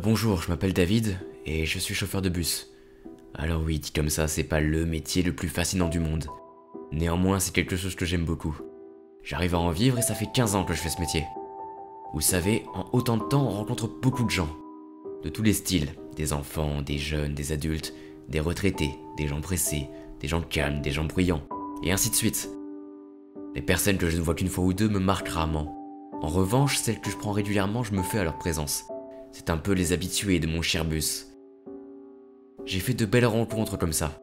Bonjour, je m'appelle David et je suis chauffeur de bus. Alors oui, dit comme ça, c'est pas le métier le plus fascinant du monde. Néanmoins, c'est quelque chose que j'aime beaucoup. J'arrive à en vivre et ça fait 15 ans que je fais ce métier. Vous savez, en autant de temps, on rencontre beaucoup de gens. De tous les styles, des enfants, des jeunes, des adultes, des retraités, des gens pressés, des gens calmes, des gens bruyants, et ainsi de suite. Les personnes que je ne vois qu'une fois ou deux me marquent rarement. En revanche, celles que je prends régulièrement, je me fais à leur présence. C'est un peu les habitués de mon cher bus. J'ai fait de belles rencontres comme ça.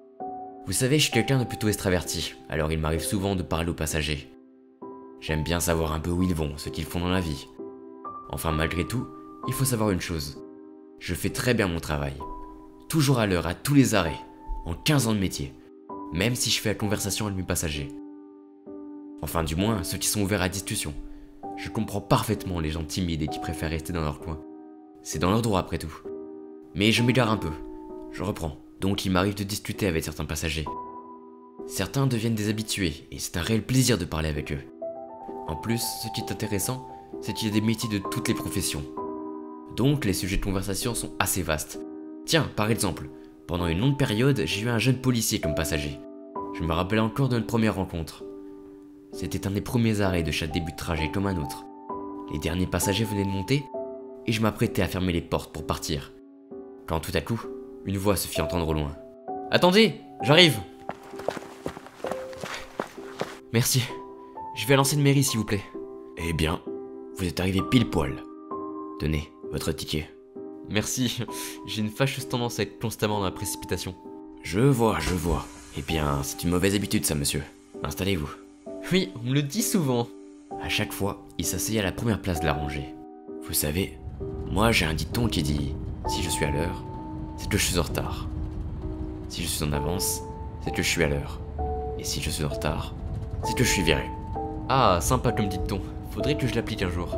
Vous savez, je suis quelqu'un de plutôt extraverti, alors il m'arrive souvent de parler aux passagers. J'aime bien savoir un peu où ils vont, ce qu'ils font dans la vie. Enfin, malgré tout, il faut savoir une chose. Je fais très bien mon travail. Toujours à l'heure, à tous les arrêts, en 15 ans de métier, même si je fais la conversation avec mes passagers. Enfin, du moins, ceux qui sont ouverts à discussion. Je comprends parfaitement les gens timides et qui préfèrent rester dans leur coin. C'est dans leur droit après tout. Mais je m'égare un peu. Je reprends. Donc il m'arrive de discuter avec certains passagers. Certains deviennent des habitués et c'est un réel plaisir de parler avec eux. En plus, ce qui est intéressant, c'est qu'il y a des métiers de toutes les professions. Donc les sujets de conversation sont assez vastes. Tiens, par exemple, pendant une longue période, j'ai eu un jeune policier comme passager. Je me rappelle encore de notre première rencontre. C'était un des premiers arrêts de chaque début de trajet comme un autre. Les derniers passagers venaient de monter et je m'apprêtais à fermer les portes pour partir. Quand tout à coup, une voix se fit entendre au loin. « Attendez, j'arrive !» Merci. Je vais à l'ancienne mairie s'il vous plaît. Eh bien, vous êtes arrivé pile poil. Tenez, votre ticket. Merci, j'ai une fâcheuse tendance à être constamment dans la précipitation. Je vois. Eh bien, c'est une mauvaise habitude ça, monsieur. Installez-vous. Oui, on me le dit souvent. À chaque fois, il s'asseyait à la première place de la rangée. Vous savez, moi j'ai un dicton qui dit « Si je suis à l'heure, c'est que je suis en retard. Si je suis en avance, c'est que je suis à l'heure. Et si je suis en retard, c'est que je suis viré. » Ah, sympa comme dicton. Faudrait que je l'applique un jour.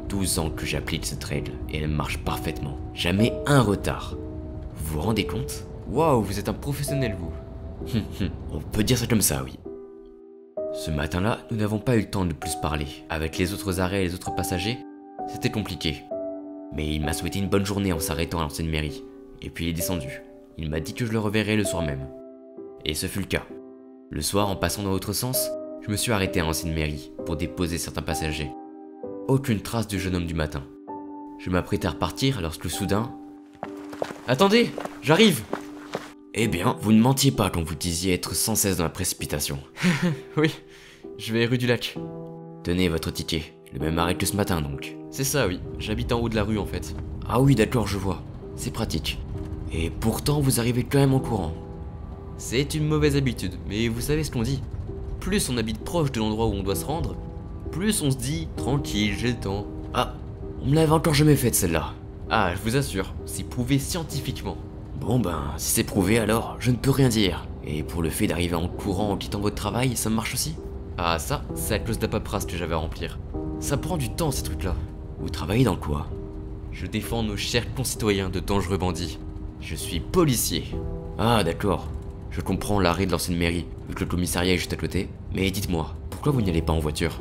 12 ans que j'applique cette règle et elle marche parfaitement. Jamais un retard. Vous vous rendez compte? Waouh, vous êtes un professionnel vous. On peut dire ça comme ça, oui. Ce matin-là, nous n'avons pas eu le temps de plus parler. Avec les autres arrêts et les autres passagers, c'était compliqué. Mais il m'a souhaité une bonne journée en s'arrêtant à l'ancienne mairie. Et puis il est descendu. Il m'a dit que je le reverrai le soir même. Et ce fut le cas. Le soir, en passant dans l'autre sens, je me suis arrêté à l'ancienne mairie pour déposer certains passagers. Aucune trace du jeune homme du matin. Je m'apprêtais à repartir lorsque soudain... Attendez, j'arrive! Eh bien, vous ne mentiez pas quand vous disiez être sans cesse dans la précipitation. Oui, je vais rue du Lac. Tenez votre ticket, le même arrêt que ce matin donc. C'est ça oui, j'habite en haut de la rue en fait. Ah oui d'accord, je vois, c'est pratique. Et pourtant vous arrivez quand même en courant. C'est une mauvaise habitude, mais vous savez ce qu'on dit. Plus on habite proche de l'endroit où on doit se rendre, plus on se dit tranquille, j'ai le temps. Ah, on me l'avait encore jamais faite celle-là. Ah, je vous assure, c'est prouvé scientifiquement. Bon ben, si c'est prouvé alors, je ne peux rien dire. Et pour le fait d'arriver en courant en quittant votre travail, ça marche aussi? Ah ça, c'est à cause de la paperasse que j'avais à remplir. Ça prend du temps ces trucs-là. Vous travaillez dans quoi? Je défends nos chers concitoyens de dangereux bandits. Je suis policier. Ah d'accord, je comprends l'arrêt de l'ancienne mairie, vu que le commissariat est juste à côté. Mais dites-moi, pourquoi vous n'y allez pas en voiture?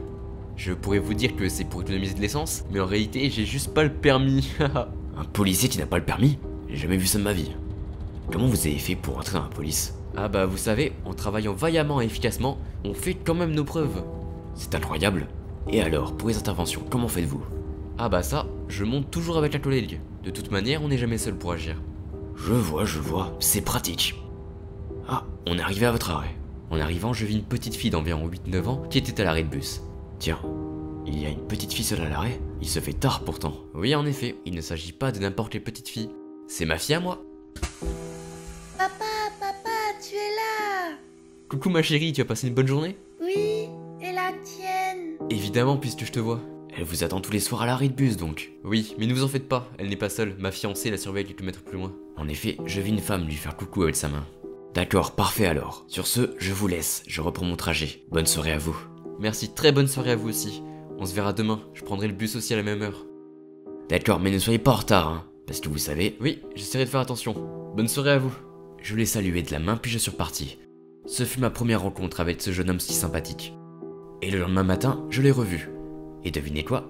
Je pourrais vous dire que c'est pour économiser de l'essence, mais en réalité j'ai juste pas le permis. Un policier qui n'a pas le permis? J'ai jamais vu ça de ma vie. Comment vous avez fait pour entrer dans la police? Ah bah vous savez, en travaillant vaillamment et efficacement, on fait quand même nos preuves. C'est incroyable. Et alors, pour les interventions, comment faites-vous? Ah bah ça, je monte toujours avec un collègue. De toute manière, on n'est jamais seul pour agir. Je vois, c'est pratique. Ah, on est arrivé à votre arrêt. En arrivant, je vis une petite fille d'environ 8-9 ans qui était à l'arrêt de bus. Tiens, il y a une petite fille seule à l'arrêt? Il se fait tard pourtant. Oui en effet, il ne s'agit pas de n'importe quelle petite fille. C'est ma fille à moi. Papa, tu es là? Coucou ma chérie, tu as passé une bonne journée? Oui, et la tienne? Évidemment puisque je te vois. Elle vous attend tous les soirs à l'arrêt de bus donc. Oui, mais ne vous en faites pas, elle n'est pas seule, ma fiancée la surveille quelques mètres plus loin. En effet, je vis une femme lui faire coucou avec sa main. D'accord, parfait alors. Sur ce, je vous laisse, je reprends mon trajet. Bonne soirée à vous. Merci, très bonne soirée à vous aussi. On se verra demain, je prendrai le bus aussi à la même heure. D'accord, mais ne soyez pas en retard, hein. Parce que vous savez... Oui, j'essaierai de faire attention. Bonne soirée à vous. Je l'ai salué de la main puis je suis reparti. Ce fut ma première rencontre avec ce jeune homme si sympathique. Et le lendemain matin, je l'ai revu. Et devinez quoi?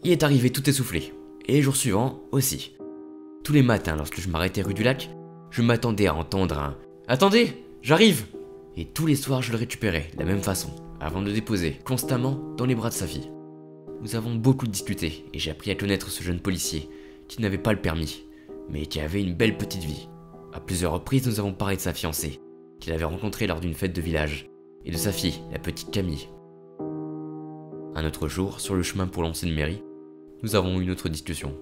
Il est arrivé tout essoufflé. Et les jours suivants aussi. Tous les matins, lorsque je m'arrêtais rue du Lac, je m'attendais à entendre un « Attendez, j'arrive !» Et tous les soirs, je le récupérais de la même façon, avant de le déposer, constamment dans les bras de sa fille. Nous avons beaucoup discuté, et j'ai appris à connaître ce jeune policier, qui n'avait pas le permis, mais qui avait une belle petite vie. À plusieurs reprises, nous avons parlé de sa fiancée, qu'il avait rencontrée lors d'une fête de village, et de sa fille, la petite Camille. Un autre jour, sur le chemin pour l'ancienne mairie, nous avons eu une autre discussion.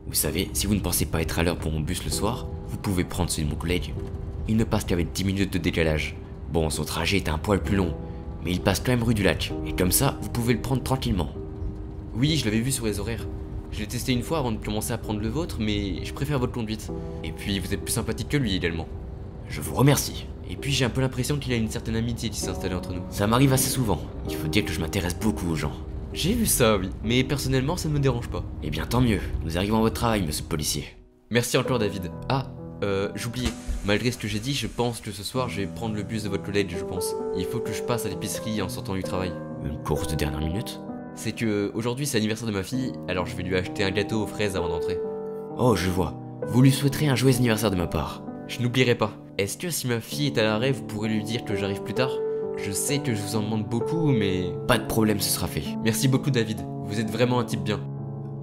Vous savez, si vous ne pensez pas être à l'heure pour mon bus le soir, vous pouvez prendre celui de mon collègue. Il ne passe qu'avec 10 minutes de décalage. Bon, son trajet est un poil plus long, mais il passe quand même rue du Lac, et comme ça, vous pouvez le prendre tranquillement. Oui, je l'avais vu sur les horaires. Je l'ai testé une fois avant de commencer à prendre le vôtre, mais je préfère votre conduite. Et puis, vous êtes plus sympathique que lui également. Je vous remercie. Et puis, j'ai un peu l'impression qu'il y a une certaine amitié qui s'est installée entre nous. Ça m'arrive assez souvent. Il faut dire que je m'intéresse beaucoup aux gens. J'ai vu ça, oui. Mais personnellement, ça ne me dérange pas. Eh bien, tant mieux. Nous arrivons à votre travail, monsieur le policier. Merci encore, David. Ah, j'oubliais. Malgré ce que j'ai dit, je pense que ce soir, je vais prendre le bus de votre collège, je pense. Il faut que je passe à l'épicerie en sortant du travail. Une course de dernière minute? C'est que aujourd'hui c'est l'anniversaire de ma fille, alors je vais lui acheter un gâteau aux fraises avant d'entrer. Oh, je vois. Vous lui souhaiterez un joyeux anniversaire de ma part. Je n'oublierai pas. Est-ce que si ma fille est à l'arrêt, vous pourrez lui dire que j'arrive plus tard? Je sais que je vous en demande beaucoup, mais... Pas de problème, ce sera fait. Merci beaucoup, David. Vous êtes vraiment un type bien.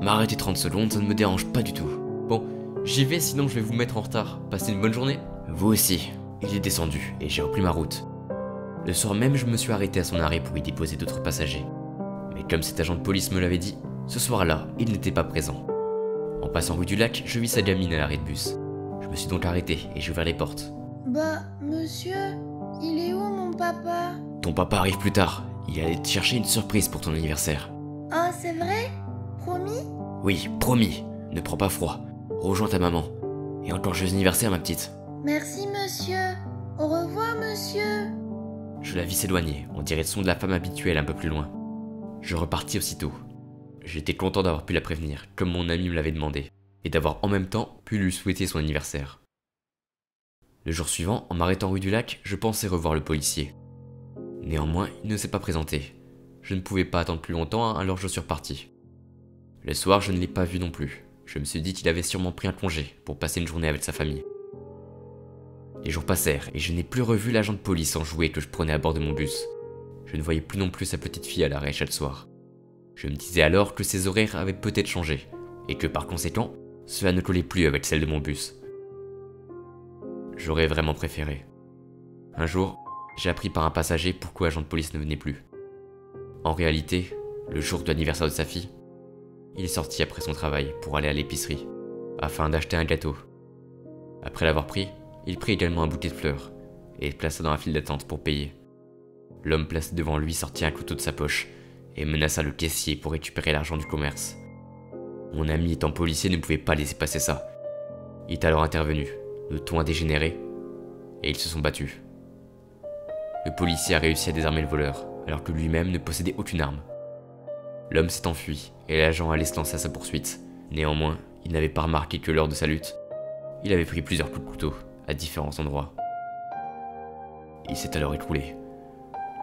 M'arrêter 30 secondes, ça ne me dérange pas du tout. Bon, j'y vais, sinon je vais vous mettre en retard. Passez une bonne journée. Vous aussi. Il est descendu, et j'ai repris ma route. Le soir même, je me suis arrêté à son arrêt pour y déposer d'autres passagers. Mais comme cet agent de police me l'avait dit, ce soir-là, il n'était pas présent. En passant rue du Lac, je vis sa gamine à l'arrêt de bus. Je me suis donc arrêté et j'ai ouvert les portes. Bah, monsieur, il est où mon papa? Ton papa arrive plus tard. Il allait te chercher une surprise pour ton anniversaire. Ah, c'est vrai? Promis? Oui, promis. Ne prends pas froid. Rejoins ta maman. Et encore joyeux anniversaire, ma petite. Merci, monsieur. Au revoir, monsieur. Je la vis s'éloigner. On dirait le son de la femme habituelle un peu plus loin. Je repartis aussitôt. J'étais content d'avoir pu la prévenir, comme mon ami me l'avait demandé, et d'avoir en même temps pu lui souhaiter son anniversaire. Le jour suivant, en m'arrêtant rue du Lac, je pensais revoir le policier. Néanmoins, il ne s'est pas présenté. Je ne pouvais pas attendre plus longtemps, alors je suis reparti. Le soir, je ne l'ai pas vu non plus. Je me suis dit qu'il avait sûrement pris un congé pour passer une journée avec sa famille. Les jours passèrent, et je n'ai plus revu l'agent de police en jouet que je prenais à bord de mon bus. Je ne voyais plus non plus sa petite fille à l'arrêt chaque soir. Je me disais alors que ses horaires avaient peut-être changé, et que par conséquent, cela ne collait plus avec celle de mon bus. J'aurais vraiment préféré. Un jour, j'ai appris par un passager pourquoi l'agent de police ne venait plus. En réalité, le jour de l'anniversaire de sa fille, il est sorti après son travail pour aller à l'épicerie, afin d'acheter un gâteau. Après l'avoir pris, il prit également un bouquet de fleurs, et le plaça dans la file d'attente pour payer. L'homme placé devant lui sortit un couteau de sa poche et menaça le caissier pour récupérer l'argent du commerce. Mon ami étant policier ne pouvait pas laisser passer ça. Il est alors intervenu, le ton a dégénéré, et ils se sont battus. Le policier a réussi à désarmer le voleur, alors que lui-même ne possédait aucune arme. L'homme s'est enfui, et l'agent allait se lancer à sa poursuite. Néanmoins, il n'avait pas remarqué que lors de sa lutte, il avait pris plusieurs coups de couteau, à différents endroits. Il s'est alors écroulé.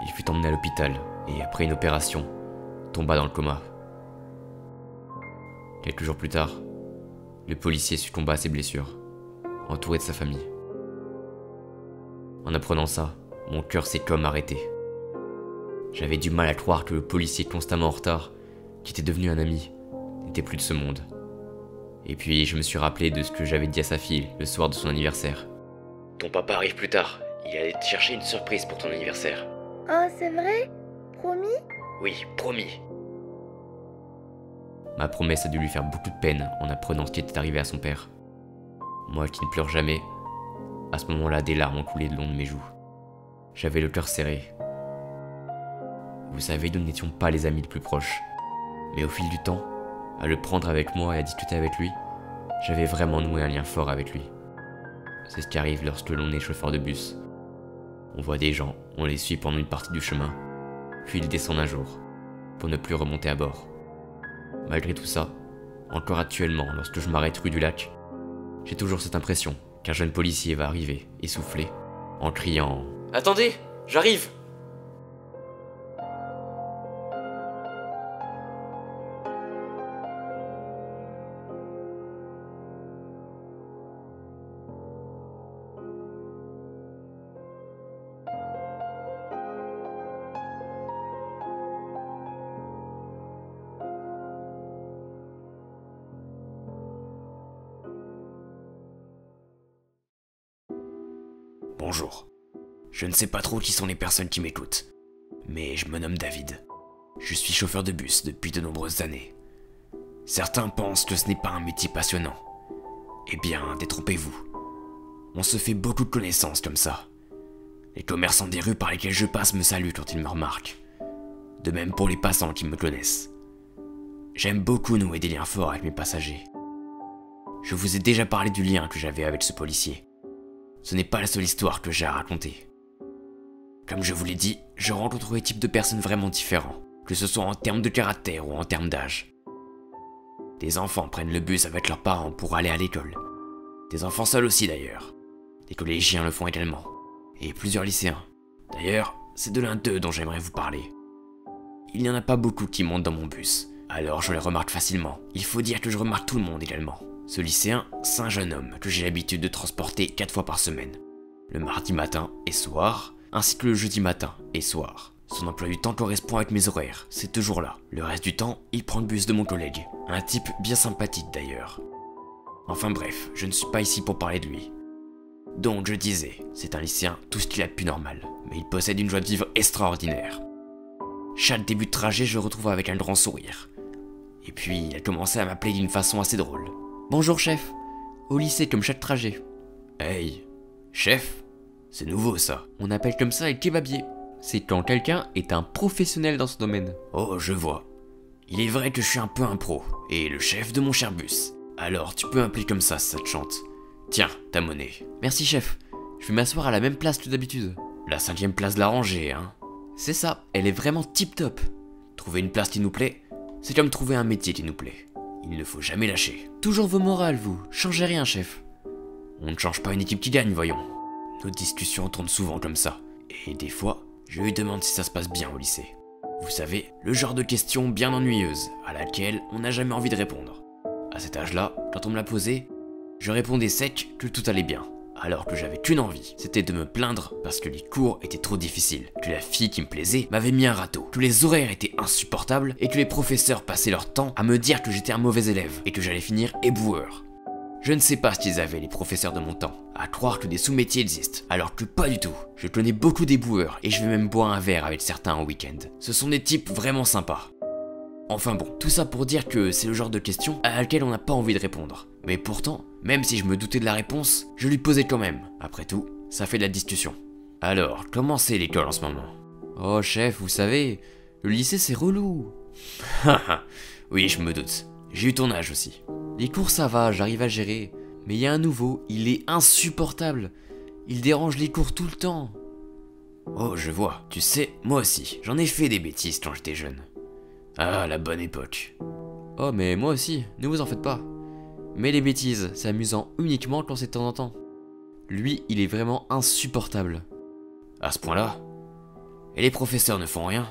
Il fut emmené à l'hôpital, et après une opération, tomba dans le coma. Quelques jours plus tard, le policier succomba à ses blessures, entouré de sa famille. En apprenant ça, mon cœur s'est comme arrêté. J'avais du mal à croire que le policier constamment en retard, qui était devenu un ami, n'était plus de ce monde. Et puis je me suis rappelé de ce que j'avais dit à sa fille le soir de son anniversaire. Ton papa arrive plus tard, il allait te chercher une surprise pour ton anniversaire. Ah, c'est vrai? Promis? Oui, promis. Ma promesse a dû lui faire beaucoup de peine en apprenant ce qui était arrivé à son père. Moi qui ne pleure jamais, à ce moment-là des larmes ont coulé le long de mes joues. J'avais le cœur serré. Vous savez, nous n'étions pas les amis les plus proches. Mais au fil du temps, à le prendre avec moi et à discuter avec lui, j'avais vraiment noué un lien fort avec lui. C'est ce qui arrive lorsque l'on est chauffeur de bus. On voit des gens, on les suit pendant une partie du chemin, puis ils descendent un jour, pour ne plus remonter à bord. Malgré tout ça, encore actuellement, lorsque je m'arrête rue du Lac, j'ai toujours cette impression qu'un jeune policier va arriver, essoufflé, en criant « Attendez, j'arrive !» Bonjour. Je ne sais pas trop qui sont les personnes qui m'écoutent, mais je me nomme David. Je suis chauffeur de bus depuis de nombreuses années. Certains pensent que ce n'est pas un métier passionnant. Eh bien, détrompez-vous. On se fait beaucoup de connaissances comme ça. Les commerçants des rues par lesquelles je passe me saluent quand ils me remarquent. De même pour les passants qui me connaissent. J'aime beaucoup nouer des liens forts avec mes passagers. Je vous ai déjà parlé du lien que j'avais avec ce policier. Ce n'est pas la seule histoire que j'ai à raconter. Comme je vous l'ai dit, je rencontre des types de personnes vraiment différents, que ce soit en termes de caractère ou en termes d'âge. Des enfants prennent le bus avec leurs parents pour aller à l'école. Des enfants seuls aussi d'ailleurs. Des collégiens le font également. Et plusieurs lycéens. D'ailleurs, c'est de l'un d'eux dont j'aimerais vous parler. Il n'y en a pas beaucoup qui montent dans mon bus, alors je les remarque facilement. Il faut dire que je remarque tout le monde également. Ce lycéen, c'est un jeune homme que j'ai l'habitude de transporter 4 fois par semaine. Le mardi matin et soir, ainsi que le jeudi matin et soir. Son emploi du temps correspond avec mes horaires, c'est toujours là. Le reste du temps, il prend le bus de mon collègue. Un type bien sympathique d'ailleurs. Enfin bref, je ne suis pas ici pour parler de lui. Donc je disais, c'est un lycéen tout ce qu'il a de plus normal, mais il possède une joie de vivre extraordinaire. Chaque début de trajet, je le retrouve avec un grand sourire. Et puis, il a commencé à m'appeler d'une façon assez drôle. Bonjour chef, au lycée comme chaque trajet. Hey, chef, c'est nouveau ça. On appelle comme ça les kebabiers. C'est quand quelqu'un est un professionnel dans ce domaine. Oh, je vois. Il est vrai que je suis un peu un pro, et le chef de mon cher bus. Alors, tu peux m'appeler comme ça si ça te chante. Tiens, ta monnaie. Merci chef, je vais m'asseoir à la même place que d'habitude. La 5e place de la rangée, hein. C'est ça, elle est vraiment tip top. Trouver une place qui nous plaît, c'est comme trouver un métier qui nous plaît. Il ne faut jamais lâcher. Toujours vos morales, vous. Changez rien, chef. On ne change pas une équipe qui gagne, voyons. Nos discussions tournent souvent comme ça. Et des fois, je lui demande si ça se passe bien au lycée. Vous savez, le genre de question bien ennuyeuse, à laquelle on n'a jamais envie de répondre. À cet âge-là, quand on me l'a posé, je répondais sec que tout allait bien. Alors que j'avais qu'une envie, c'était de me plaindre parce que les cours étaient trop difficiles, que la fille qui me plaisait m'avait mis un râteau, que les horaires étaient insupportables et que les professeurs passaient leur temps à me dire que j'étais un mauvais élève et que j'allais finir éboueur. Je ne sais pas ce qu'ils avaient les professeurs de mon temps, à croire que des sous-métiers existent, alors que pas du tout. Je connais beaucoup d'éboueurs et je vais même boire un verre avec certains en week-end. Ce sont des types vraiment sympas. Enfin bon, tout ça pour dire que c'est le genre de question à laquelle on n'a pas envie de répondre. Mais pourtant, même si je me doutais de la réponse, je lui posais quand même. Après tout, ça fait de la discussion. Alors, comment c'est l'école en ce moment? Oh chef, vous savez, le lycée c'est relou. Oui, je me doute. J'ai eu ton âge aussi. Les cours ça va, j'arrive à gérer. Mais il y a un nouveau, il est insupportable. Il dérange les cours tout le temps. Oh, je vois. Tu sais, moi aussi, j'en ai fait des bêtises quand j'étais jeune. Ah, la bonne époque. Oh mais moi aussi, ne vous en faites pas. Mais les bêtises, c'est amusant uniquement quand c'est de temps en temps. Lui, il est vraiment insupportable. À ce point-là? Et les professeurs ne font rien?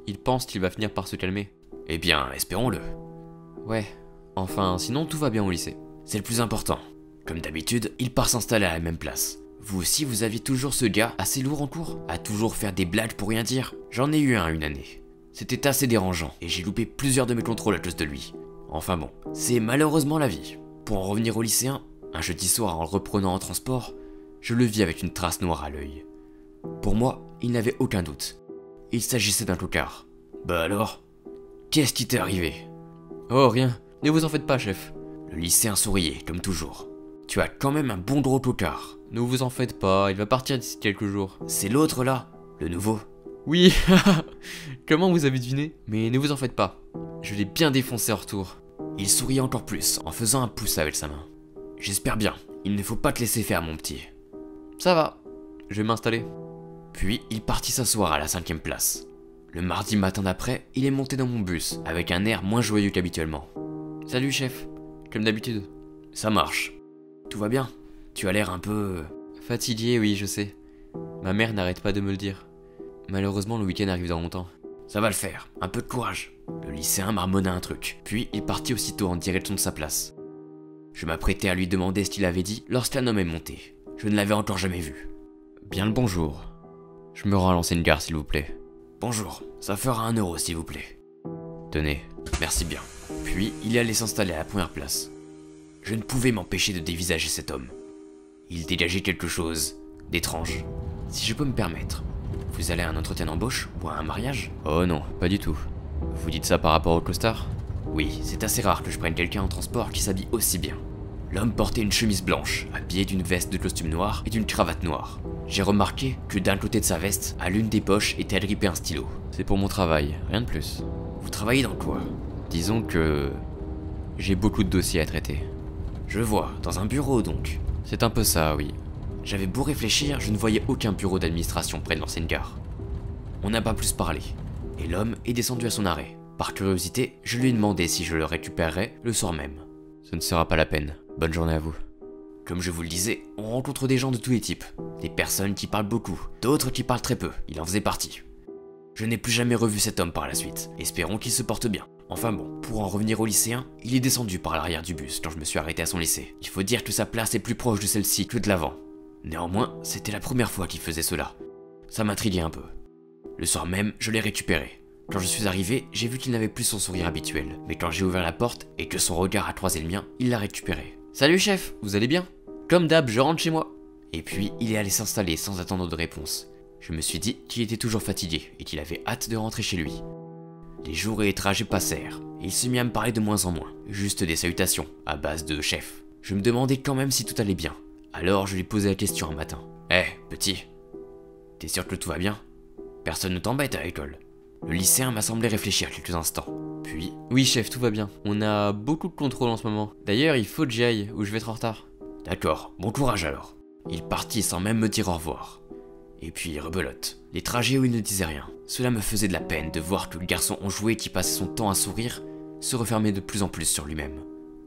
Il pense qu'il va finir par se calmer. Eh bien, espérons-le. Ouais, enfin, sinon tout va bien au lycée. C'est le plus important. Comme d'habitude, il part s'installer à la même place. Vous aussi, vous aviez toujours ce gars assez lourd en cours, à toujours faire des blagues pour rien dire. J'en ai eu un une année. C'était assez dérangeant, et j'ai loupé plusieurs de mes contrôles à cause de lui. Enfin bon, c'est malheureusement la vie. Pour en revenir au lycéen, un jeudi soir en le reprenant en transport, je le vis avec une trace noire à l'œil. Pour moi, il n'avait aucun doute. Il s'agissait d'un tocard. Bah alors, qu'est-ce qui t'est arrivé? Oh rien, ne vous en faites pas chef. Le lycéen souriait, comme toujours. Tu as quand même un bon gros tocard. Ne vous en faites pas, il va partir d'ici quelques jours. C'est l'autre là, le nouveau. Oui, comment vous avez deviné? Mais ne vous en faites pas, je l'ai bien défoncé en retour. Il souriait encore plus, en faisant un pouce avec sa main. J'espère bien, il ne faut pas te laisser faire mon petit. Ça va, je vais m'installer. Puis il partit s'asseoir à la 5e place. Le mardi matin d'après, il est monté dans mon bus, avec un air moins joyeux qu'habituellement. Salut chef, comme d'habitude. Ça marche. Tout va bien? Tu as l'air un peu... Fatigué, oui, je sais. Ma mère n'arrête pas de me le dire. Malheureusement, le week-end arrive dans longtemps. Ça va le faire, un peu de courage. Le lycéen marmonna un truc, puis il partit aussitôt en direction de sa place. Je m'apprêtais à lui demander ce qu'il avait dit lorsqu'un homme est monté. Je ne l'avais encore jamais vu. Bien le bonjour. Je me rends à l'ancienne gare, s'il vous plaît. Bonjour, ça fera 1 euro s'il vous plaît. Tenez. Merci bien. Puis il allait s'installer à la première place. Je ne pouvais m'empêcher de dévisager cet homme. Il dégageait quelque chose d'étrange. Si je peux me permettre, vous allez à un entretien d'embauche ou à un mariage? Oh non, pas du tout. Vous dites ça par rapport au costard? Oui, c'est assez rare que je prenne quelqu'un en transport qui s'habille aussi bien. L'homme portait une chemise blanche, habillée d'une veste de costume noir et d'une cravate noire. J'ai remarqué que d'un côté de sa veste, à l'une des poches, était agrippé un stylo. C'est pour mon travail, rien de plus. Vous travaillez dans quoi? Disons que j'ai beaucoup de dossiers à traiter. Je vois, dans un bureau donc. C'est un peu ça, oui. J'avais beau réfléchir, je ne voyais aucun bureau d'administration près de l'ancienne gare. On n'a pas plus parlé, et l'homme est descendu à son arrêt. Par curiosité, je lui ai demandé si je le récupérerais le soir même. Ce ne sera pas la peine. Bonne journée à vous. Comme je vous le disais, on rencontre des gens de tous les types. Des personnes qui parlent beaucoup, d'autres qui parlent très peu, il en faisait partie. Je n'ai plus jamais revu cet homme par la suite, espérons qu'il se porte bien. Enfin bon, pour en revenir au lycéen, il est descendu par l'arrière du bus quand je me suis arrêté à son lycée. Il faut dire que sa place est plus proche de celle-ci que de l'avant. Néanmoins, c'était la première fois qu'il faisait cela. Ça m'intriguait un peu. Le soir même, je l'ai récupéré. Quand je suis arrivé, j'ai vu qu'il n'avait plus son sourire habituel, mais quand j'ai ouvert la porte et que son regard a croisé le mien, il l'a récupéré. Salut chef, vous allez bien? Comme d'hab, je rentre chez moi. Et puis, il est allé s'installer sans attendre de réponse. Je me suis dit qu'il était toujours fatigué et qu'il avait hâte de rentrer chez lui. Les jours et les trajets passèrent, et il se mit à me parler de moins en moins, juste des salutations, à base de chef. Je me demandais quand même si tout allait bien. Alors je lui posais la question un matin. Petit, t'es sûr que tout va bien? Personne ne t'embête à l'école. Le lycéen m'a semblé réfléchir quelques instants. Puis... Oui chef, tout va bien. On a beaucoup de contrôle en ce moment. D'ailleurs, il faut que j'y aille, ou je vais être en retard. D'accord, bon courage alors. Il partit sans même me dire au revoir. Et puis rebelote. Les trajets où il ne disait rien. Cela me faisait de la peine de voir que le garçon enjoué qui passait son temps à sourire se refermait de plus en plus sur lui-même.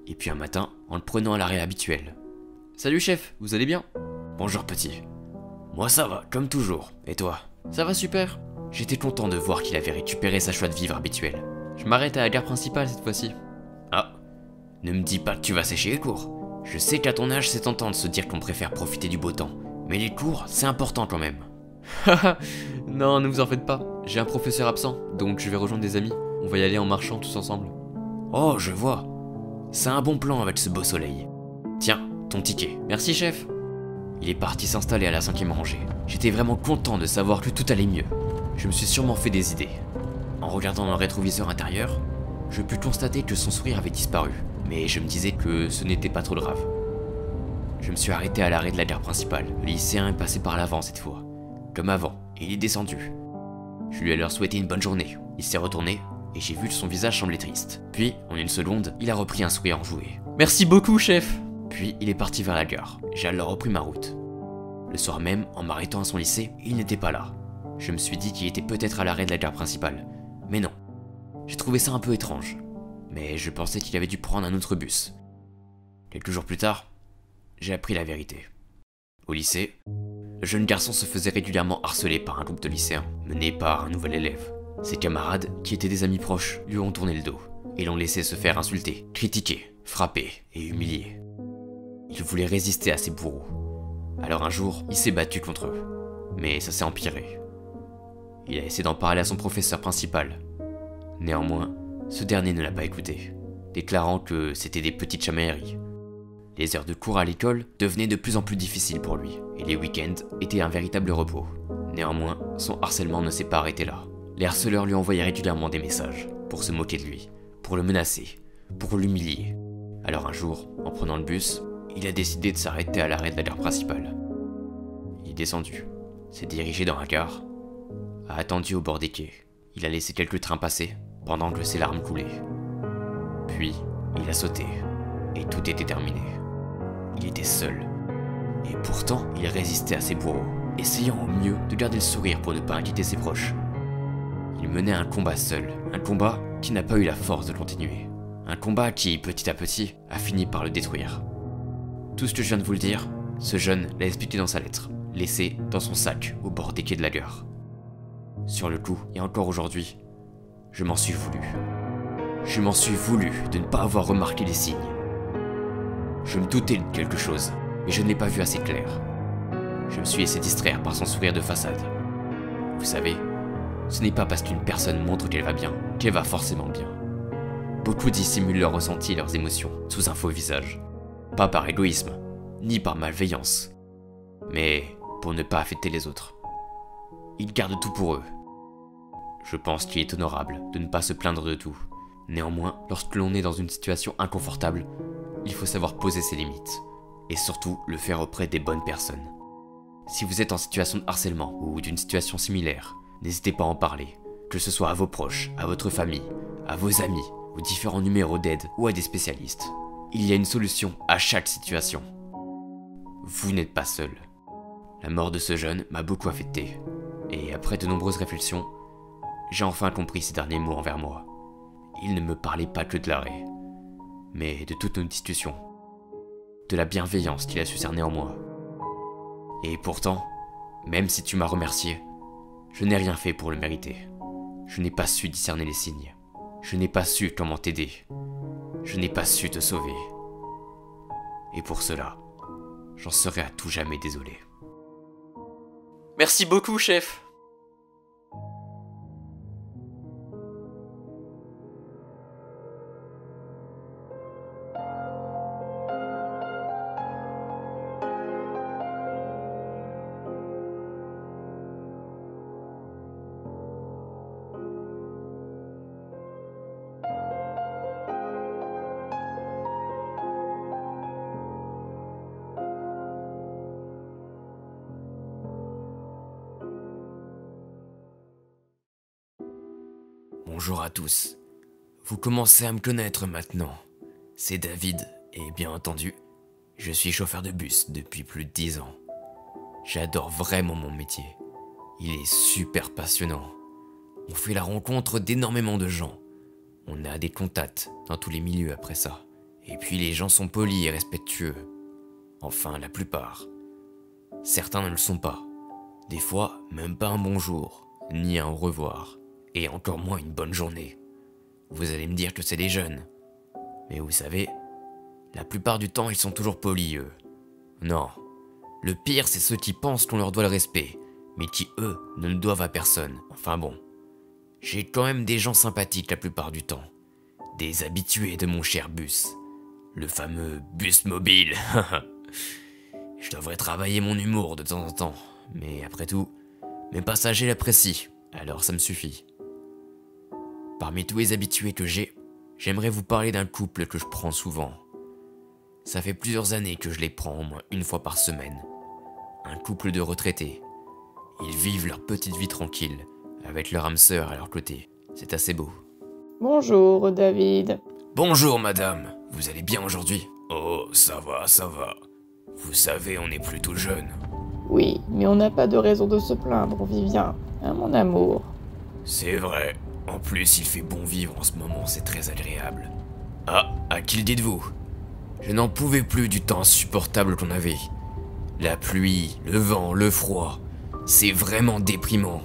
Et puis un matin, en le prenant à l'arrêt habituel. Salut chef, vous allez bien? Bonjour petit. Moi ça va, comme toujours. Et toi? Ça va super. J'étais content de voir qu'il avait récupéré sa joie de vivre habituelle. Je m'arrête à la gare principale cette fois-ci. Ah, ne me dis pas que tu vas sécher les cours. Je sais qu'à ton âge c'est tentant de se dire qu'on préfère profiter du beau temps. Mais les cours, c'est important quand même. Haha, non, ne vous en faites pas. J'ai un professeur absent, donc je vais rejoindre des amis. On va y aller en marchant tous ensemble. Oh, je vois. C'est un bon plan avec ce beau soleil. Tiens, ton ticket. Merci chef. Il est parti s'installer à la 5e rangée. J'étais vraiment content de savoir que tout allait mieux. Je me suis sûrement fait des idées. En regardant dans le rétroviseur intérieur, je pus constater que son sourire avait disparu. Mais je me disais que ce n'était pas trop grave. Je me suis arrêté à l'arrêt de la gare principale. Le lycéen est passé par l'avant cette fois. Comme avant, et il est descendu. Je lui ai alors souhaité une bonne journée. Il s'est retourné, et j'ai vu que son visage semblait triste. Puis, en une seconde, il a repris un sourire enjoué. Merci beaucoup chef. Puis, il est parti vers la gare. J'ai alors repris ma route. Le soir même, en m'arrêtant à son lycée, il n'était pas là. Je me suis dit qu'il était peut-être à l'arrêt de la gare principale. Mais non. J'ai trouvé ça un peu étrange. Mais je pensais qu'il avait dû prendre un autre bus. Quelques jours plus tard, j'ai appris la vérité. Au lycée, le jeune garçon se faisait régulièrement harceler par un groupe de lycéens, mené par un nouvel élève. Ses camarades, qui étaient des amis proches, lui ont tourné le dos, et l'ont laissé se faire insulter, critiquer, frapper et humilier. Il voulait résister à ses bourreaux. Alors un jour, il s'est battu contre eux. Mais ça s'est empiré. Il a essayé d'en parler à son professeur principal. Néanmoins, ce dernier ne l'a pas écouté, déclarant que c'était des petites chamailleries. Les heures de cours à l'école devenaient de plus en plus difficiles pour lui, et les week-ends étaient un véritable repos. Néanmoins, son harcèlement ne s'est pas arrêté là. Les harceleurs lui envoyaient régulièrement des messages, pour se moquer de lui, pour le menacer, pour l'humilier. Alors un jour, en prenant le bus, il a décidé de s'arrêter à l'arrêt de la gare principale. Il est descendu, s'est dirigé dans la gare, a attendu au bord des quais. Il a laissé quelques trains passer, pendant que ses larmes coulaient. Puis, il a sauté, et tout était terminé. Il était seul. Et pourtant, il résistait à ses bourreaux, essayant au mieux de garder le sourire pour ne pas inquiéter ses proches. Il menait un combat seul, un combat qui n'a pas eu la force de continuer. Un combat qui, petit à petit, a fini par le détruire. Tout ce que je viens de vous le dire, ce jeune l'a expliqué dans sa lettre, laissée dans son sac au bord des quais de la gare. Sur le coup, et encore aujourd'hui, je m'en suis voulu. Je m'en suis voulu de ne pas avoir remarqué les signes. Je me doutais de quelque chose, mais je ne l'ai pas vu assez clair. Je me suis laissé distraire par son sourire de façade. Vous savez, ce n'est pas parce qu'une personne montre qu'elle va bien, qu'elle va forcément bien. Beaucoup dissimulent leurs ressentis et leurs émotions sous un faux visage. Pas par égoïsme, ni par malveillance, mais pour ne pas affecter les autres. Ils gardent tout pour eux. Je pense qu'il est honorable de ne pas se plaindre de tout. Néanmoins, lorsque l'on est dans une situation inconfortable, il faut savoir poser ses limites. Et surtout, le faire auprès des bonnes personnes. Si vous êtes en situation de harcèlement ou d'une situation similaire, n'hésitez pas à en parler. Que ce soit à vos proches, à votre famille, à vos amis, aux différents numéros d'aide ou à des spécialistes. Il y a une solution à chaque situation. Vous n'êtes pas seul. La mort de ce jeune m'a beaucoup affecté. Et après de nombreuses réflexions, j'ai enfin compris ses derniers mots envers moi. Il ne me parlait pas que de l'arrêt, mais de toute notre discussion, de la bienveillance qu'il a su cerner en moi. Et pourtant, même si tu m'as remercié, je n'ai rien fait pour le mériter. Je n'ai pas su discerner les signes. Je n'ai pas su comment t'aider. Je n'ai pas su te sauver. Et pour cela, j'en serai à tout jamais désolé. Merci beaucoup, chef. Bonjour à tous. Vous commencez à me connaître maintenant. C'est David, et bien entendu, je suis chauffeur de bus depuis plus de 10 ans. J'adore vraiment mon métier. Il est super passionnant. On fait la rencontre d'énormément de gens. On a des contacts dans tous les milieux après ça. Et puis les gens sont polis et respectueux. Enfin, la plupart. Certains ne le sont pas. Des fois, même pas un bonjour, ni un au revoir. Et encore moins une bonne journée. Vous allez me dire que c'est des jeunes. Mais vous savez, la plupart du temps, ils sont toujours polis, eux. Non. Le pire, c'est ceux qui pensent qu'on leur doit le respect, mais qui, eux, ne le doivent à personne. Enfin bon. J'ai quand même des gens sympathiques la plupart du temps. Des habitués de mon cher bus. Le fameux bus mobile. Je devrais travailler mon humour de temps en temps. Mais après tout, mes passagers l'apprécient, alors ça me suffit. Parmi tous les habitués que j'ai, j'aimerais vous parler d'un couple que je prends souvent. Ça fait plusieurs années que je les prends au moins une fois par semaine. Un couple de retraités. Ils vivent leur petite vie tranquille, avec leur âme sœur à leur côté. C'est assez beau. Bonjour, David. Bonjour, madame. Vous allez bien aujourd'hui? Oh, ça va, ça va. Vous savez, on est plutôt jeunes. Oui, mais on n'a pas de raison de se plaindre, on vit bien. Hein, mon amour? C'est vrai. En plus, il fait bon vivre en ce moment, c'est très agréable. Ah, à qui le dites-vous? Je n'en pouvais plus du temps insupportable qu'on avait. La pluie, le vent, le froid. C'est vraiment déprimant.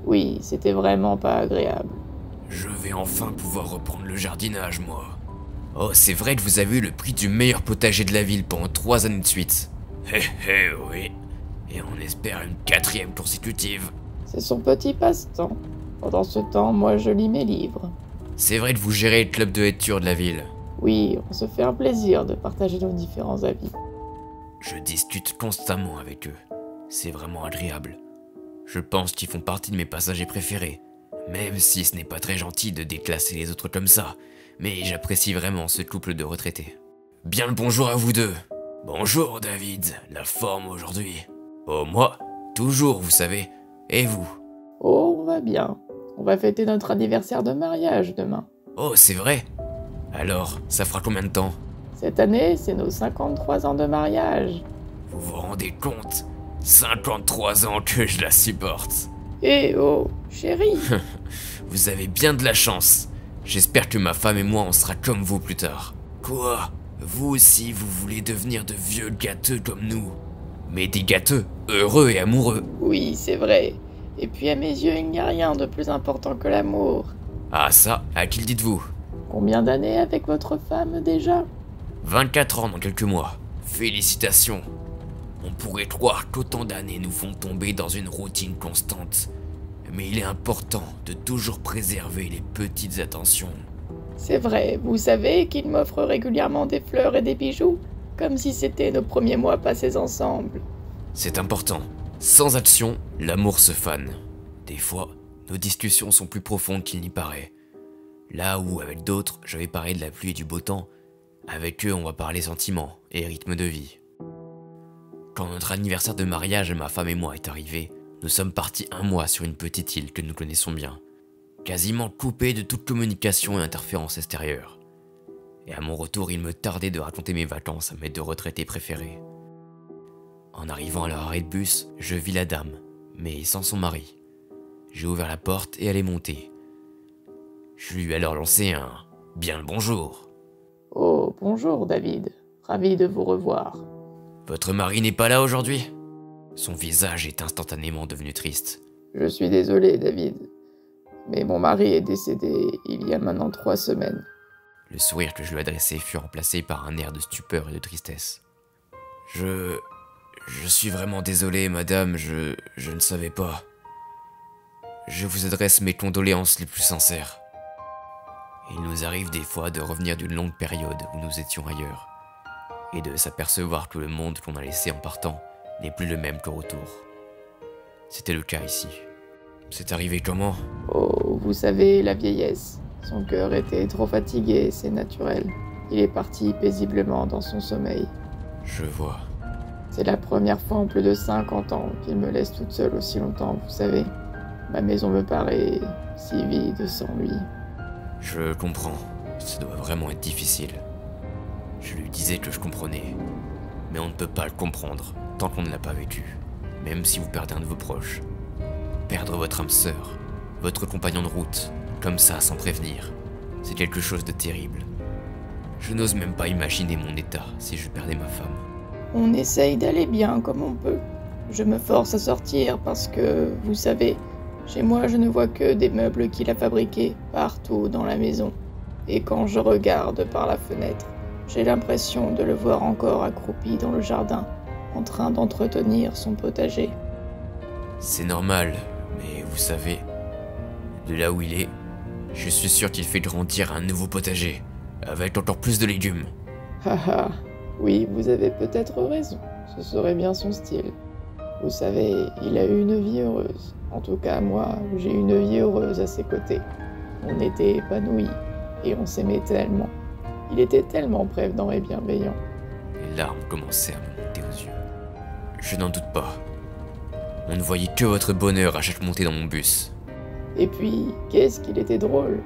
Oui, c'était vraiment pas agréable. Je vais enfin pouvoir reprendre le jardinage, moi. Oh, c'est vrai que vous avez eu le prix du meilleur potager de la ville pendant 3 années de suite. Oui. Et on espère une 4e consécutive. C'est son petit passe-temps. Pendant ce temps, moi je lis mes livres. C'est vrai que vous gérez le club de lecture de la ville. Oui, on se fait un plaisir de partager nos différents avis. Je discute constamment avec eux. C'est vraiment agréable. Je pense qu'ils font partie de mes passagers préférés. Même si ce n'est pas très gentil de déclasser les autres comme ça. Mais j'apprécie vraiment ce couple de retraités. Bien le bonjour à vous deux. Bonjour David, la forme aujourd'hui. Oh moi, toujours vous savez. Et vous? Oh, on va bien. On va fêter notre anniversaire de mariage demain. Oh, c'est vrai? Alors, ça fera combien de temps? Cette année, c'est nos 53 ans de mariage. Vous vous rendez compte? 53 ans que je la supporte. Eh oh, chérie. Vous avez bien de la chance. J'espère que ma femme et moi on sera comme vous plus tard. Quoi? Vous aussi, vous voulez devenir de vieux gâteux comme nous? Mais des gâteux, heureux et amoureux. Oui, c'est vrai. Et puis à mes yeux, il n'y a rien de plus important que l'amour. Ah ça, à qui le dites-vous? Combien d'années avec votre femme déjà? 24 ans dans quelques mois. Félicitations. On pourrait croire qu'autant d'années nous font tomber dans une routine constante. Mais il est important de toujours préserver les petites attentions. C'est vrai, vous savez qu'il m'offre régulièrement des fleurs et des bijoux, comme si c'était nos premiers mois passés ensemble. C'est important. Sans action, l'amour se fane. Des fois, nos discussions sont plus profondes qu'il n'y paraît. Là où, avec d'autres, je vais parler de la pluie et du beau temps, avec eux, on va parler sentiments et rythme de vie. Quand notre anniversaire de mariage, ma femme et moi, est arrivé, nous sommes partis 1 mois sur une petite île que nous connaissons bien, quasiment coupée de toute communication et interférence extérieure. Et à mon retour, il me tardait de raconter mes vacances à mes 2 retraités préférés. En arrivant à leur arrêt de bus, je vis la dame, mais sans son mari. J'ai ouvert la porte et elle est montée. Je lui ai alors lancé un « bien le bonjour ». Oh, bonjour David. Ravi de vous revoir. Votre mari n'est pas là aujourd'hui ? Son visage est instantanément devenu triste. Je suis désolé, David. Mais mon mari est décédé il y a maintenant 3 semaines. Le sourire que je lui adressai fut remplacé par un air de stupeur et de tristesse. Je suis vraiment désolé, madame, je ne savais pas. Je vous adresse mes condoléances les plus sincères. Il nous arrive des fois de revenir d'une longue période où nous étions ailleurs, et de s'apercevoir que le monde qu'on a laissé en partant n'est plus le même qu'au retour. C'était le cas ici. C'est arrivé comment ? Oh, vous savez, la vieillesse. Son cœur était trop fatigué, c'est naturel. Il est parti paisiblement dans son sommeil. Je vois. C'est la première fois en plus de 50 ans qu'il me laisse toute seule aussi longtemps, vous savez. Ma maison me paraît si vide sans lui. Je comprends. Ça doit vraiment être difficile. Je lui disais que je comprenais. Mais on ne peut pas le comprendre tant qu'on ne l'a pas vécu. Même si vous perdez un de vos proches. Perdre votre âme sœur, votre compagnon de route, comme ça sans prévenir, c'est quelque chose de terrible. Je n'ose même pas imaginer mon état si je perdais ma femme. On essaye d'aller bien comme on peut. Je me force à sortir parce que, vous savez, chez moi je ne vois que des meubles qu'il a fabriqués partout dans la maison. Et quand je regarde par la fenêtre, j'ai l'impression de le voir encore accroupi dans le jardin, en train d'entretenir son potager. C'est normal, mais vous savez, de là où il est, je suis sûr qu'il fait grandir un nouveau potager, avec encore plus de légumes. Haha, oui, vous avez peut-être raison, ce serait bien son style. Vous savez, il a eu une vie heureuse. En tout cas, moi, j'ai eu une vie heureuse à ses côtés. On était épanouis, et on s'aimait tellement. Il était tellement prévenant et bienveillant. Les larmes commençaient à me monter aux yeux. Je n'en doute pas. On ne voyait que votre bonheur à chaque montée dans mon bus. Et puis, qu'est-ce qu'il était drôle.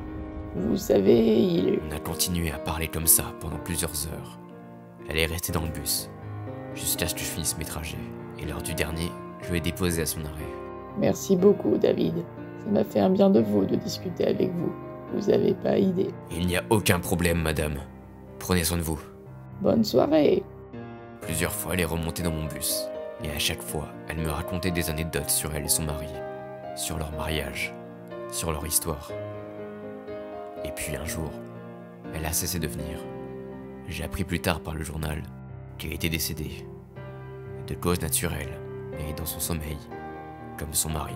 Vous savez, il... On a continué à parler comme ça pendant plusieurs heures. Elle est restée dans le bus, jusqu'à ce que je finisse mes trajets. Et lors du dernier, je l'ai déposée à son arrêt. Merci beaucoup, David. Ça m'a fait un bien de vous de discuter avec vous. Vous avez pas idée. Il n'y a aucun problème, madame. Prenez soin de vous. Bonne soirée. Plusieurs fois, elle est remontée dans mon bus. Et à chaque fois, elle me racontait des anecdotes sur elle et son mari, sur leur mariage, sur leur histoire. Et puis un jour, elle a cessé de venir. J'ai appris plus tard par le journal qu'elle était décédée, de cause naturelle et dans son sommeil, comme son mari.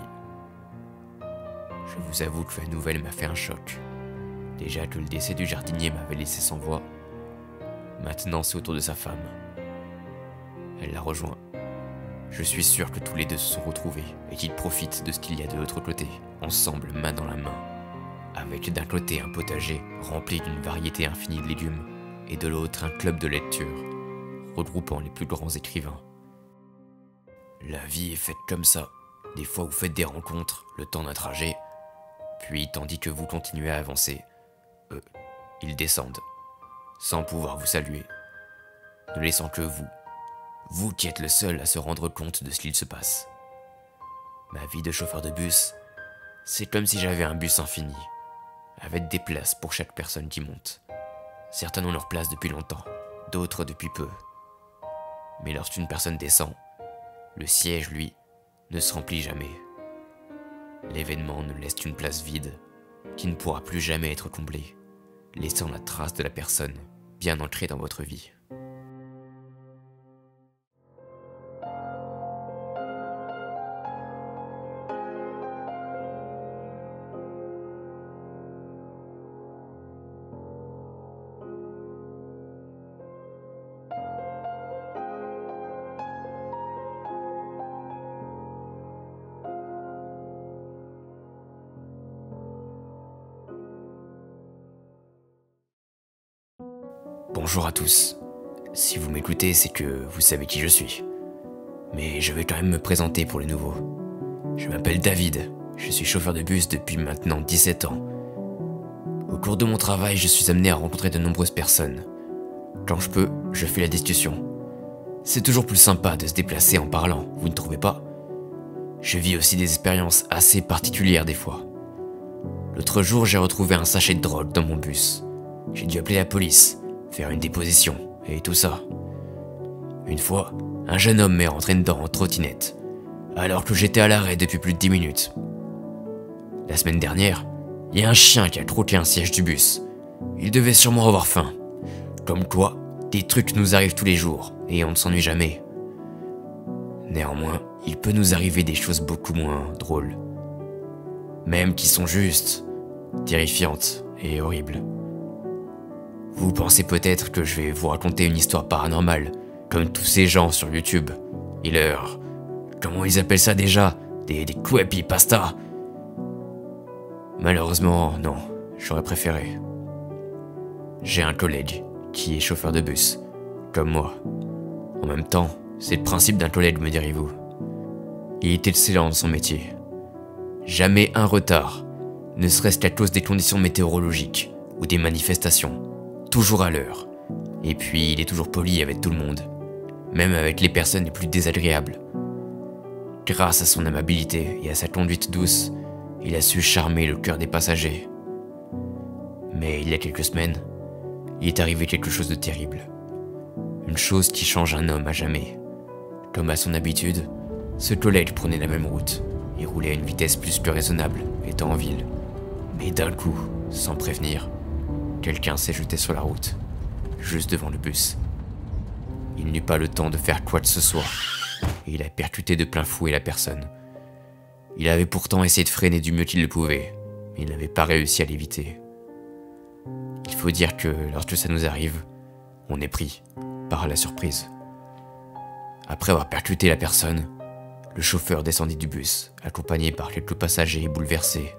Je vous avoue que la nouvelle m'a fait un choc. Déjà que le décès du jardinier m'avait laissé sans voix, maintenant c'est au tour de sa femme. Elle l'a rejoint. Je suis sûr que tous les deux se sont retrouvés et qu'ils profitent de ce qu'il y a de l'autre côté, ensemble, main dans la main. Avec d'un côté un potager rempli d'une variété infinie de légumes et de l'autre un club de lecture regroupant les plus grands écrivains. La vie est faite comme ça. Des fois vous faites des rencontres, le temps d'un trajet, puis tandis que vous continuez à avancer, ils descendent, sans pouvoir vous saluer, ne laissant que vous qui êtes le seul à se rendre compte de ce qu'il se passe. Ma vie de chauffeur de bus, c'est comme si j'avais un bus infini, avec des places pour chaque personne qui monte. Certains ont leur place depuis longtemps, d'autres depuis peu. Mais lorsqu'une personne descend, le siège, lui, ne se remplit jamais. L'événement ne laisse qu'une place vide, qui ne pourra plus jamais être comblée, laissant la trace de la personne bien ancrée dans votre vie. Bonjour à tous. Si vous m'écoutez, c'est que vous savez qui je suis. Mais je vais quand même me présenter pour les nouveaux. Je m'appelle David, je suis chauffeur de bus depuis maintenant 17 ans. Au cours de mon travail, je suis amené à rencontrer de nombreuses personnes. Quand je peux, je fais la discussion. C'est toujours plus sympa de se déplacer en parlant, vous ne trouvez pas? Je vis aussi des expériences assez particulières des fois. L'autre jour, j'ai retrouvé un sachet de drogue dans mon bus. J'ai dû appeler la police, faire une déposition, et tout ça. Une fois, un jeune homme m'est rentré dedans en trottinette, alors que j'étais à l'arrêt depuis plus de 10 minutes. La semaine dernière, il y a un chien qui a croqué un siège du bus. Il devait sûrement avoir faim. Comme quoi, des trucs nous arrivent tous les jours, et on ne s'ennuie jamais. Néanmoins, il peut nous arriver des choses beaucoup moins drôles. Même qui sont juste terrifiantes et horribles. Vous pensez peut-être que je vais vous raconter une histoire paranormale, comme tous ces gens sur YouTube. Et leur... comment ils appellent ça déjà? Des creepypasta. Malheureusement, non, j'aurais préféré. J'ai un collègue qui est chauffeur de bus, comme moi. En même temps, c'est le principe d'un collègue, me direz-vous. Il est excellent dans son métier. Jamais un retard, ne serait-ce qu'à cause des conditions météorologiques ou des manifestations. Toujours à l'heure. Et puis il est toujours poli avec tout le monde, même avec les personnes les plus désagréables. Grâce à son amabilité et à sa conduite douce, il a su charmer le cœur des passagers. Mais il y a quelques semaines, il est arrivé quelque chose de terrible. Une chose qui change un homme à jamais. Comme à son habitude, ce collègue prenait la même route et roulait à une vitesse plus que raisonnable, étant en ville. Mais d'un coup, sans prévenir, quelqu'un s'est jeté sur la route, juste devant le bus. Il n'eut pas le temps de faire quoi que ce soit, et il a percuté de plein fouet la personne. Il avait pourtant essayé de freiner du mieux qu'il le pouvait, mais il n'avait pas réussi à l'éviter. Il faut dire que lorsque ça nous arrive, on est pris par la surprise. Après avoir percuté la personne, le chauffeur descendit du bus, accompagné par quelques passagers bouleversés.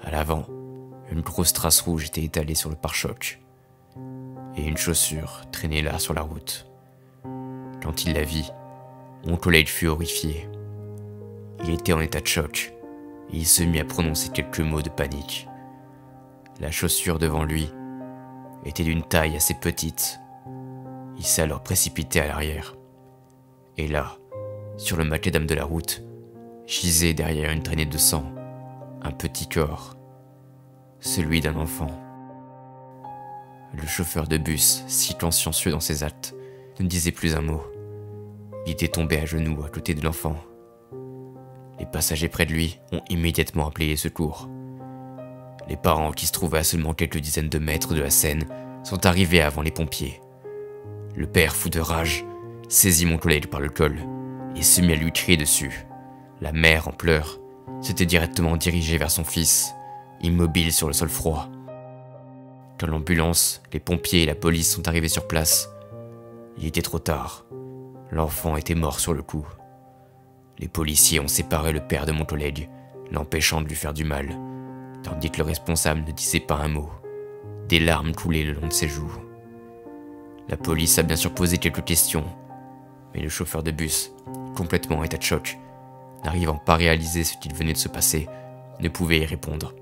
À l'avant, une grosse trace rouge était étalée sur le pare-choc, et une chaussure traînait là sur la route. Quand il la vit, mon collègue fut horrifié. Il était en état de choc, et il se mit à prononcer quelques mots de panique. La chaussure devant lui était d'une taille assez petite. Il s'est alors précipité à l'arrière. Et là, sur le macadam de la route, gisait derrière une traînée de sang, un petit corps, celui d'un enfant. Le chauffeur de bus, si consciencieux dans ses actes, ne disait plus un mot. Il était tombé à genoux à côté de l'enfant. Les passagers près de lui ont immédiatement appelé les secours. Les parents, qui se trouvaient à seulement quelques dizaines de mètres de la scène, sont arrivés avant les pompiers. Le père, fou de rage, saisit mon collègue par le col et se mit à lui crier dessus. La mère, en pleurs, s'était directement dirigée vers son fils, immobile sur le sol froid. Quand l'ambulance, les pompiers et la police sont arrivés sur place, il était trop tard. L'enfant était mort sur le coup. Les policiers ont séparé le père de mon collègue, l'empêchant de lui faire du mal, tandis que le responsable ne disait pas un mot. Des larmes coulaient le long de ses joues. La police a bien sûr posé quelques questions, mais le chauffeur de bus, complètement en état de choc, n'arrivant pas à réaliser ce qu'il venait de se passer, ne pouvait y répondre.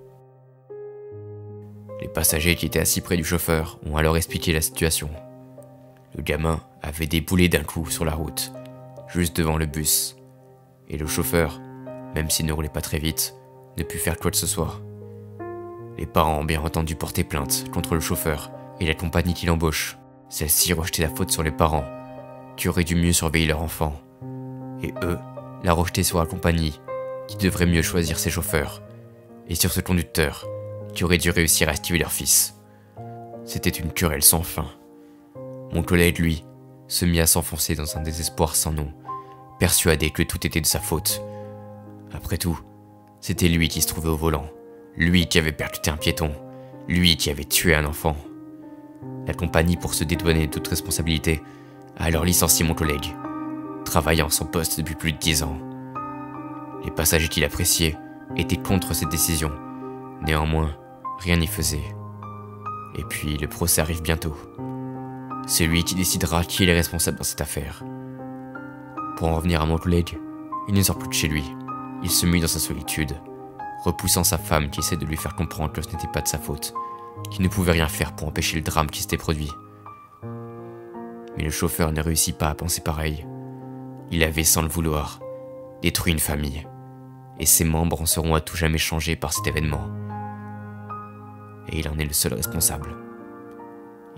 Les passagers qui étaient assis près du chauffeur ont alors expliqué la situation. Le gamin avait déboulé d'un coup sur la route, juste devant le bus, et le chauffeur, même s'il ne roulait pas très vite, ne put faire quoi que ce soit. Les parents ont bien entendu porter plainte contre le chauffeur et la compagnie qui l'embauche. Celle-ci rejetait la faute sur les parents, qui auraient dû mieux surveiller leur enfant, et eux la rejetaient sur la compagnie, qui devrait mieux choisir ses chauffeurs, et sur ce conducteur, qui aurait dû réussir à esquiver leur fils. C'était une querelle sans fin. Mon collègue, lui, se mit à s'enfoncer dans un désespoir sans nom, persuadé que tout était de sa faute. Après tout, c'était lui qui se trouvait au volant, lui qui avait percuté un piéton, lui qui avait tué un enfant. La compagnie, pour se dédouaner de toute responsabilité, a alors licencié mon collègue, travaillant à son poste depuis plus de 10 ans. Les passagers qui l'appréciaient étaient contre cette décision. Néanmoins, rien n'y faisait. Et puis le procès arrive bientôt. C'est lui qui décidera qui est le responsable dans cette affaire. Pour en revenir à mon collègue, il ne sort plus de chez lui. Il se mue dans sa solitude, repoussant sa femme qui essaie de lui faire comprendre que ce n'était pas de sa faute, qu'il ne pouvait rien faire pour empêcher le drame qui s'était produit. Mais le chauffeur ne réussit pas à penser pareil. Il avait, sans le vouloir, détruit une famille, et ses membres en seront à tout jamais changés par cet événement. Et il en est le seul responsable.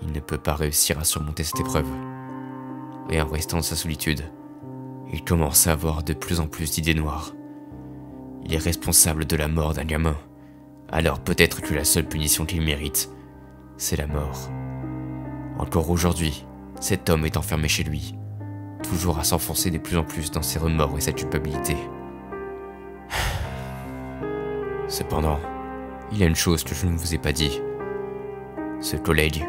Il ne peut pas réussir à surmonter cette épreuve. Et en restant dans sa solitude, il commence à avoir de plus en plus d'idées noires. Il est responsable de la mort d'un gamin. Alors peut-être que la seule punition qu'il mérite, c'est la mort. Encore aujourd'hui, cet homme est enfermé chez lui, toujours à s'enfoncer de plus en plus dans ses remords et sa culpabilité. Cependant, il y a une chose que je ne vous ai pas dit. Ce collègue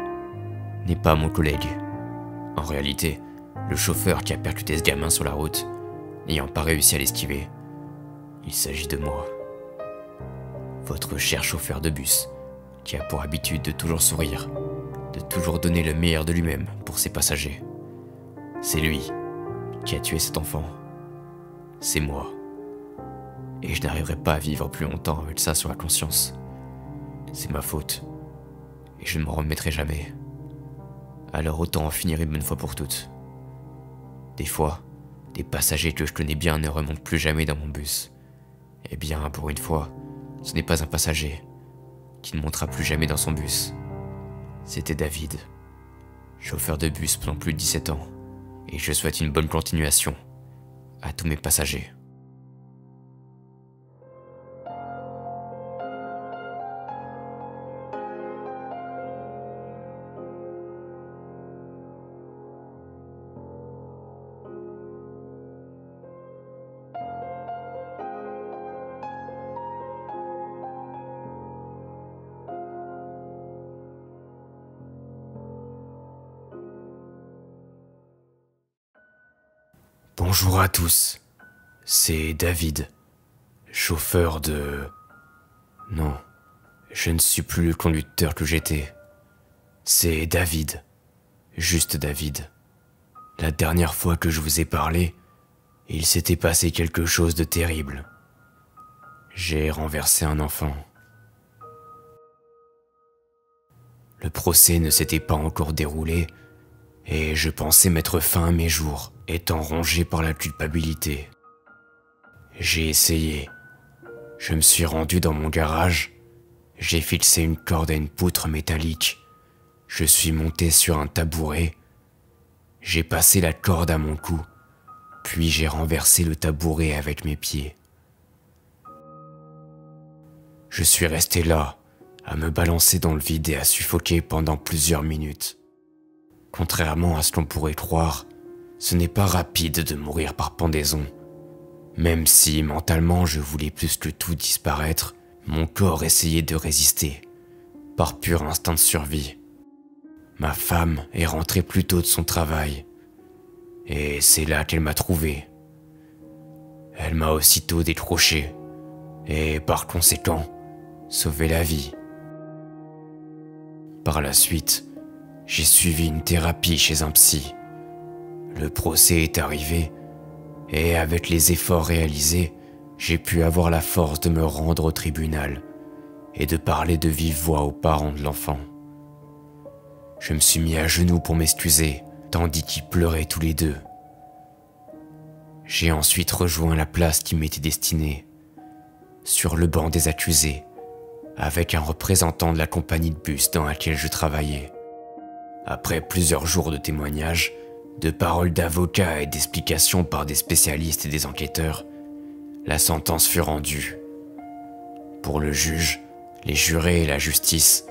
n'est pas mon collègue. En réalité, le chauffeur qui a percuté ce gamin sur la route, n'ayant pas réussi à l'esquiver, il s'agit de moi. Votre cher chauffeur de bus, qui a pour habitude de toujours sourire, de toujours donner le meilleur de lui-même pour ses passagers. C'est lui qui a tué cet enfant. C'est moi. Et je n'arriverai pas à vivre plus longtemps avec ça sur la conscience. C'est ma faute. Et je ne m'en remettrai jamais. Alors autant en finir une bonne fois pour toutes. Des fois, des passagers que je connais bien ne remontent plus jamais dans mon bus. Eh bien, pour une fois, ce n'est pas un passager qui ne montera plus jamais dans son bus. C'était David, chauffeur de bus pendant plus de 17 ans. Et je souhaite une bonne continuation à tous mes passagers. Bonjour à tous, c'est David, chauffeur de... Non, je ne suis plus le conducteur que j'étais. C'est David, juste David. La dernière fois que je vous ai parlé, il s'était passé quelque chose de terrible. J'ai renversé un enfant. Le procès ne s'était pas encore déroulé, et je pensais mettre fin à mes jours, étant rongé par la culpabilité. J'ai essayé. Je me suis rendu dans mon garage, j'ai fixé une corde à une poutre métallique, je suis monté sur un tabouret, j'ai passé la corde à mon cou, puis j'ai renversé le tabouret avec mes pieds. Je suis resté là, à me balancer dans le vide et à suffoquer pendant plusieurs minutes. Contrairement à ce qu'on pourrait croire, ce n'est pas rapide de mourir par pendaison. Même si mentalement je voulais plus que tout disparaître, mon corps essayait de résister, par pur instinct de survie. Ma femme est rentrée plus tôt de son travail, et c'est là qu'elle m'a trouvé. Elle m'a aussitôt décroché, et par conséquent, sauvé la vie. Par la suite, j'ai suivi une thérapie chez un psy. Le procès est arrivé, et avec les efforts réalisés, j'ai pu avoir la force de me rendre au tribunal et de parler de vive voix aux parents de l'enfant. Je me suis mis à genoux pour m'excuser, tandis qu'ils pleuraient tous les deux. J'ai ensuite rejoint la place qui m'était destinée, sur le banc des accusés, avec un représentant de la compagnie de bus dans laquelle je travaillais. Après plusieurs jours de témoignages, de paroles d'avocats et d'explications par des spécialistes et des enquêteurs, la sentence fut rendue. Pour le juge, les jurés et la justice,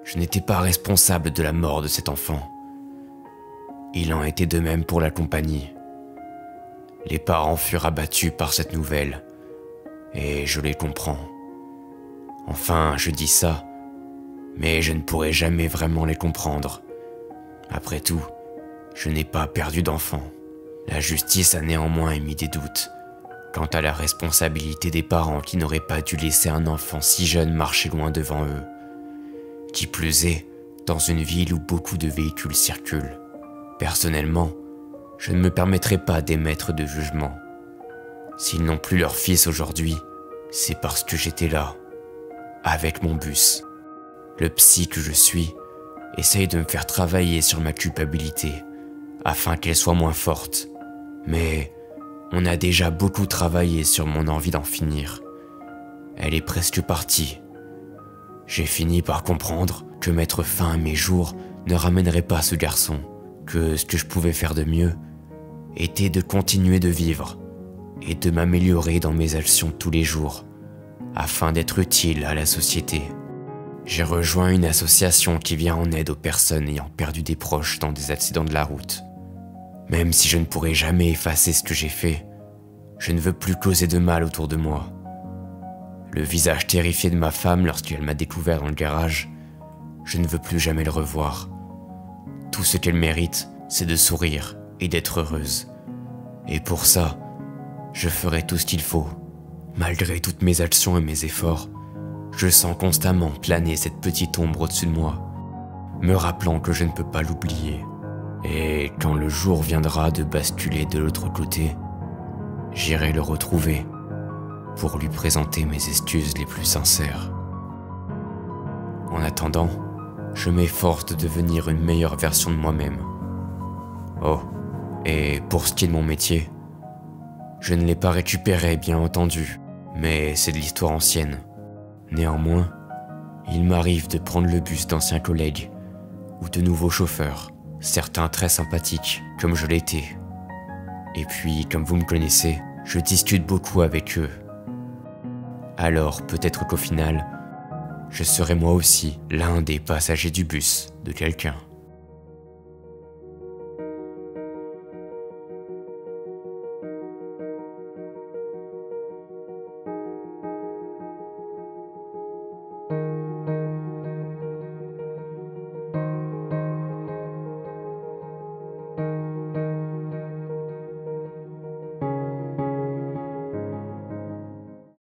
je n'étais pas responsable de la mort de cet enfant. Il en était de même pour la compagnie. Les parents furent abattus par cette nouvelle, et je les comprends. Enfin, je dis ça, mais je ne pourrai jamais vraiment les comprendre. Après tout, je n'ai pas perdu d'enfant. La justice a néanmoins émis des doutes quant à la responsabilité des parents qui n'auraient pas dû laisser un enfant si jeune marcher loin devant eux. Qui plus est, dans une ville où beaucoup de véhicules circulent. Personnellement, je ne me permettrai pas d'émettre de jugement. S'ils n'ont plus leur fils aujourd'hui, c'est parce que j'étais là, avec mon bus. Le psy que je suis essaye de me faire travailler sur ma culpabilité, afin qu'elle soit moins forte. Mais on a déjà beaucoup travaillé sur mon envie d'en finir. Elle est presque partie. J'ai fini par comprendre que mettre fin à mes jours ne ramènerait pas ce garçon, que ce que je pouvais faire de mieux était de continuer de vivre et de m'améliorer dans mes actions tous les jours, afin d'être utile à la société. J'ai rejoint une association qui vient en aide aux personnes ayant perdu des proches dans des accidents de la route. Même si je ne pourrai jamais effacer ce que j'ai fait, je ne veux plus causer de mal autour de moi. Le visage terrifié de ma femme lorsqu'elle m'a découvert dans le garage, je ne veux plus jamais le revoir. Tout ce qu'elle mérite, c'est de sourire et d'être heureuse. Et pour ça, je ferai tout ce qu'il faut. Malgré toutes mes actions et mes efforts, je sens constamment planer cette petite ombre au-dessus de moi, me rappelant que je ne peux pas l'oublier. Et quand le jour viendra de basculer de l'autre côté, j'irai le retrouver pour lui présenter mes excuses les plus sincères. En attendant, je m'efforce de devenir une meilleure version de moi-même. Oh, et pour ce qui est de mon métier, je ne l'ai pas récupéré bien entendu, mais c'est de l'histoire ancienne. Néanmoins, il m'arrive de prendre le bus d'anciens collègues ou de nouveaux chauffeurs, certains très sympathiques, comme je l'étais. Et puis, comme vous me connaissez, je discute beaucoup avec eux. Alors, peut-être qu'au final, je serai moi aussi l'un des passagers du bus de quelqu'un.